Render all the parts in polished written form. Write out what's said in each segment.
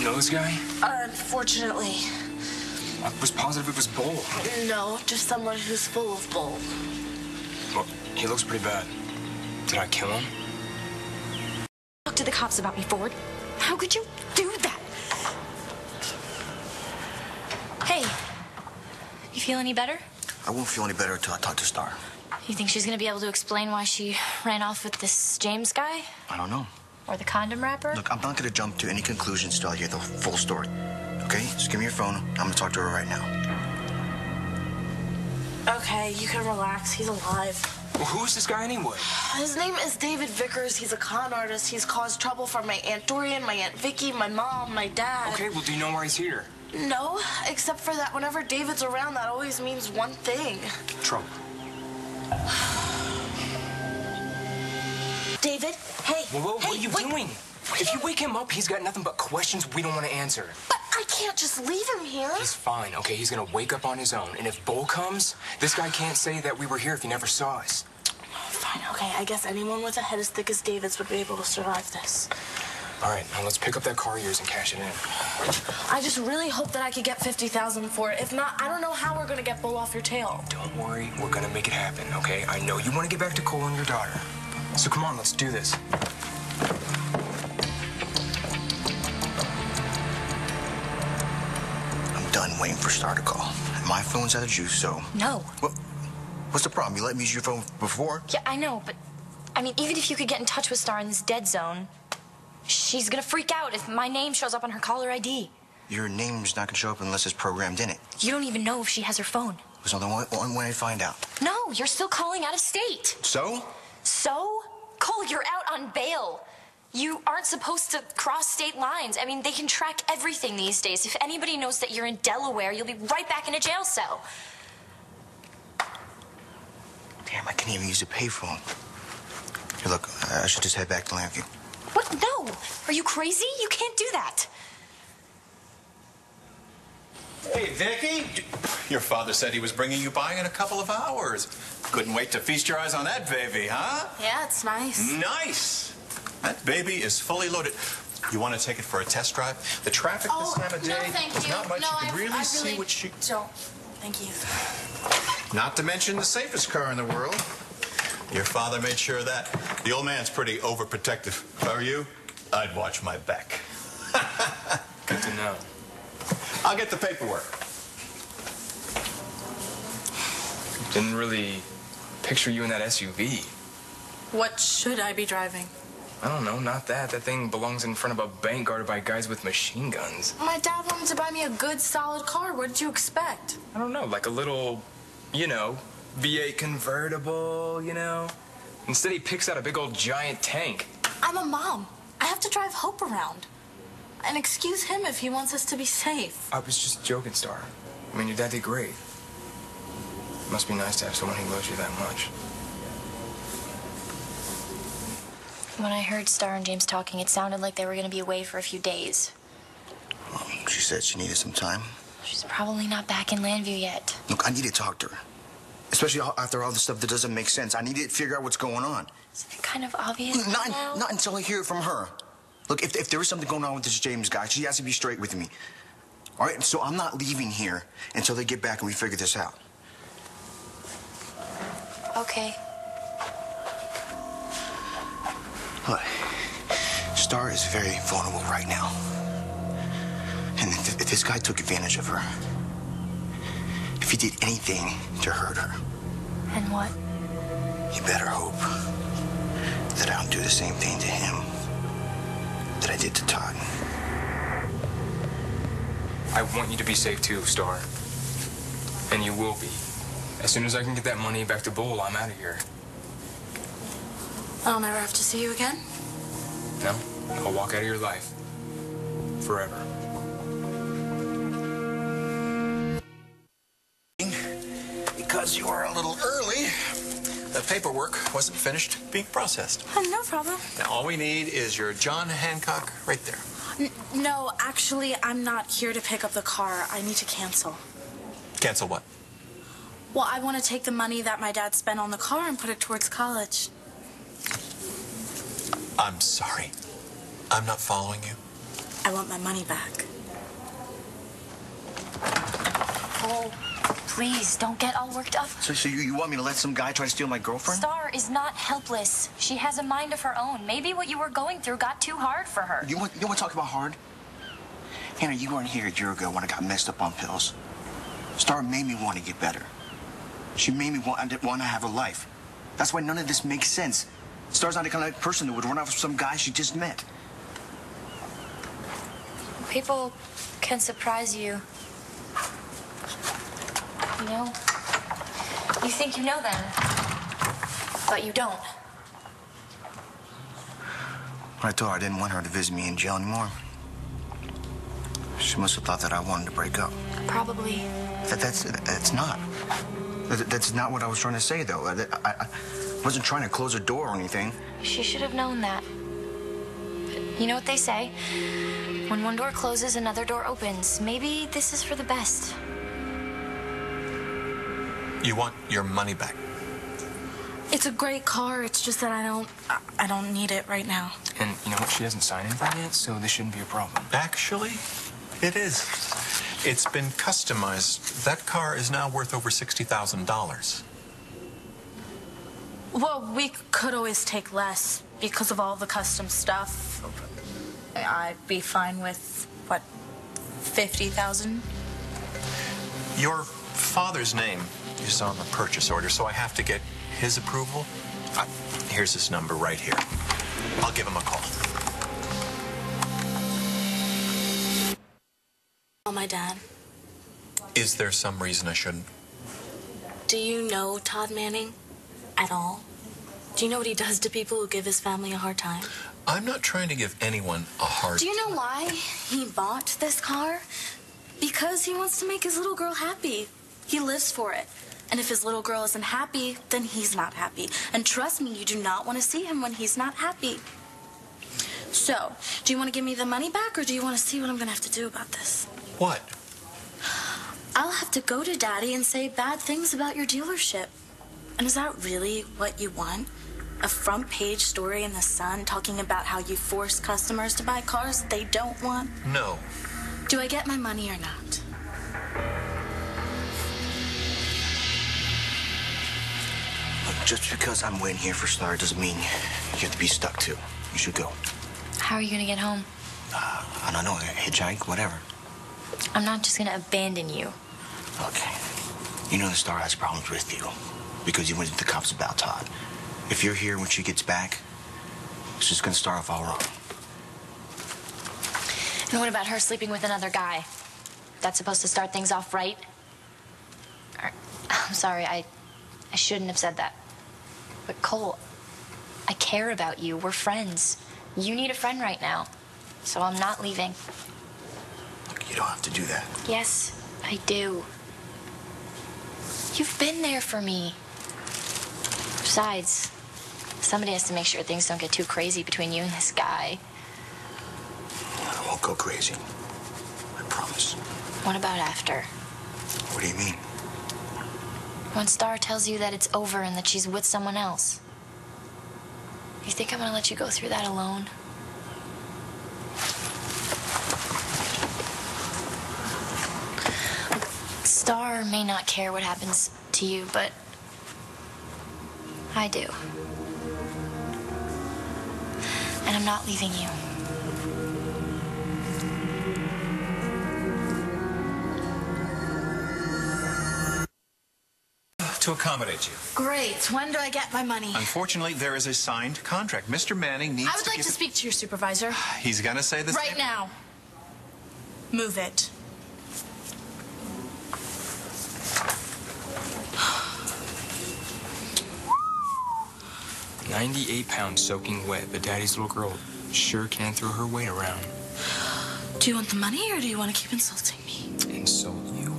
know this guy? Unfortunately. I was positive it was Bull. No, just someone who's full of bull. Well, he looks pretty bad. Did I kill him? Talk to the cops about me, Ford. How could you do that? Hey, you feel any better? I won't feel any better until I talk to Starr. You think she's gonna be able to explain why she ran off with this James guy? I don't know. Or the condom wrapper? Look, I'm not gonna jump to any conclusions till I hear the full story. Okay? Just give me your phone. I'm gonna talk to her right now. Okay, you can relax. He's alive. Well, who is this guy anyway? His name is David Vickers. He's a con artist. He's caused trouble for my Aunt Dorian, my Aunt Vicky, my mom, my dad. Okay, well, do you know why he's here? No, except for that whenever David's around, that always means one thing. Trouble. David, hey. Well, what are you wait. doing? If you wake him up, he's got nothing but questions we don't want to answer. But I can't just leave him here. He's fine, okay? He's gonna wake up on his own. And if Bull comes, this guy can't say that we were here if he never saw us. Fine, okay. I guess anyone with a head as thick as David's would be able to survive this. All right, now let's pick up that car of yours and cash it in. I just really hope that I could get $50,000 for it. If not, I don't know how we're gonna get Bull off your tail. Don't worry, we're gonna make it happen, okay? I know you want to get back to Cole and your daughter. So come on, let's do this. I'm done waiting for Starr to call. My phone's out of juice, so... No. Well, what's the problem? You let me use your phone before? Yeah, I know, but I mean, even if you could get in touch with Starr in this dead zone, she's gonna freak out if my name shows up on her caller ID. Your name's not gonna show up unless it's programmed in it. You don't even know if she has her phone. There's only one way to find out. No, you're still calling out of state. So? So? Cole, you're out on bail. You aren't supposed to cross state lines. I mean, they can track everything these days. If anybody knows that you're in Delaware, you'll be right back in a jail cell. Damn, I can't even use a payphone. Here, look, I should just head back to Lambview. What? No. Are you crazy? You can't do that. Hey, Vicky. Your father said he was bringing you by in a couple of hours. Couldn't wait to feast your eyes on that baby, huh? Yeah, it's nice. Nice. That baby is fully loaded. You want to take it for a test drive? The traffic this time of day, no, thank there's you. not much No, you can I really see what she... don't. Thank you. Not to mention the safest car in the world. Your father made sure of that. The old man's pretty overprotective. If I were you, I'd watch my back. Good to know. I'll get the paperwork. Didn't really picture you in that SUV. What should I be driving? I don't know, not that. That thing belongs in front of a bank guarded by guys with machine guns. My dad wanted to buy me a good, solid car. What did you expect? I don't know, like a little, you know, V8 convertible, you know? Instead, he picks out a big old giant tank. I'm a mom. I have to drive Hope around. And excuse him if he wants us to be safe. I was just joking, Starr. I mean, your dad did great. It must be nice to have someone who loves you that much. When I heard Starr and James talking, it sounded like they were going to be away for a few days. Well, she said she needed some time. She's probably not back in Landview yet. Look, I need to talk to her. Especially after all the stuff that doesn't make sense. I need to figure out what's going on. Isn't it kind of obvious now? Not until I hear it from her. Look, if there is something going on with this James guy, she has to be straight with me. All right? So I'm not leaving here until they get back and we figure this out. Okay. Look, Starr is very vulnerable right now. And if this guy took advantage of her, if he did anything to hurt her... And what? You better hope that I don't do the same thing to him that I did to Todd. I want you to be safe too, Starr. And you will be. As soon as I can get that money back to Bull, I'm out of here. I'll never have to see you again? No, I'll walk out of your life. Forever. Because you were a little early, the paperwork wasn't finished being processed. No problem. Now, all we need is your John Hancock right there. No, actually, I'm not here to pick up the car. I need to cancel. Cancel what? Well, I want to take the money that my dad spent on the car and put it towards college. I'm sorry. I'm not following you. I want my money back. Oh, please, don't get all worked up. So you want me to let some guy try to steal my girlfriend? Starr is not helpless. She has a mind of her own. Maybe what you were going through got too hard for her. You want to talk about hard? Hannah, you weren't here a year ago when I got messed up on pills. Starr made me want to get better. She made me want to have a life. That's why none of this makes sense. Star's not the kind of person that would run off with some guy she just met. People can surprise you. You know? You think you know them, but you don't. When I told her I didn't want her to visit me in jail anymore, she must have thought that I wanted to break up. Probably. That's not. That's not what I was trying to say, though. I wasn't trying to close a door or anything. She should have known that. You know what they say? When one door closes, another door opens. Maybe this is for the best. You want your money back? It's a great car. It's just that I don't need it right now. And you know what? She hasn't signed anything yet, so this shouldn't be a problem. Actually, it is. It's been customized. That car is now worth over $60,000. Well, we could always take less because of all the custom stuff. I'd be fine with, what, 50,000? Your father's name is on the purchase order, so I have to get his approval. Here's his number right here. I'll give him a call. Oh, my dad. Is there some reason I shouldn't? Do you know Todd Manning at all? Do you know what he does to people who give his family a hard time? I'm not trying to give anyone a hard Do you know why he bought this car? Because he wants to make his little girl happy. He lives for it. And if his little girl isn't happy, then he's not happy. And trust me, you do not want to see him when he's not happy. So, do you want to give me the money back, or do you want to see what I'm going to have to do about this? What? I'll have to go to Daddy and say bad things about your dealership. And is that really what you want? A front page story in the Sun talking about how you force customers to buy cars they don't want? No. Do I get my money or not? Look, just because I'm waiting here for Starr doesn't mean you have to be stuck too. You should go. How are you gonna get home? I don't know, hitchhike, whatever. I'm not just gonna abandon you. Okay. You know the Starr has problems with you because you went to the cops about Todd. If you're here when she gets back, it's just gonna start off all wrong. And what about her sleeping with another guy? That's supposed to start things off right? I'm sorry, I shouldn't have said that. But Cole, I care about you. We're friends. You need a friend right now. So I'm not leaving. Look, you don't have to do that. Yes, I do. You've been there for me. Besides, somebody has to make sure things don't get too crazy between you and this guy. I won't go crazy. I promise. What about after? What do you mean? When Starr tells you that it's over and that she's with someone else. You think I'm gonna let you go through that alone? Starr may not care what happens to you, but I do. And I'm not leaving you. To accommodate you. Great. When do I get my money? Unfortunately, there is a signed contract. Mr. Manning needs I would like to speak to your supervisor. He's gonna say this Right now. Move it. £98 soaking wet, but Daddy's little girl sure can throw her weight around. Do you want the money, or do you want to keep insulting me? Insult you?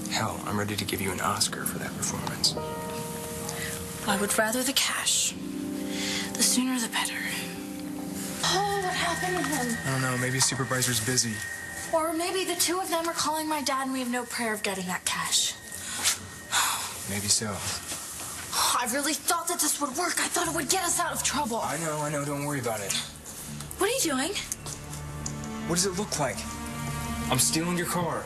Hell, I'm ready to give you an Oscar for that performance. I would rather the cash. The sooner the better. Oh, what happened to him? I don't know, maybe supervisor's busy. Or maybe the two of them are calling my dad and we have no prayer of getting that cash. Maybe so. I really thought that this would work. I thought it would get us out of trouble. I know, don't worry about it. What are you doing? What does it look like? I'm stealing your car.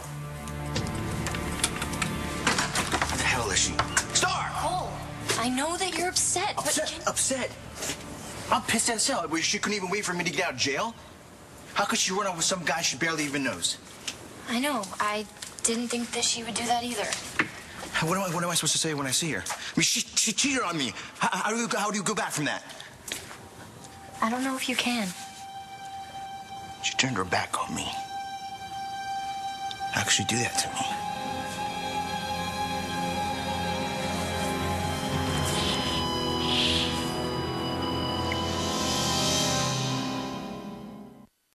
What the hell is she? Starr! Cole, I know that you're upset, but... Upset? I'm pissed as hell. She couldn't even wait for me to get out of jail? How could she run off with some guy she barely even knows? I know. I didn't think that she would do that either. What am I supposed to say when I see her? I mean, she cheated on me. How do you go back from that? I don't know if you can. She turned her back on me. How could she do that to me?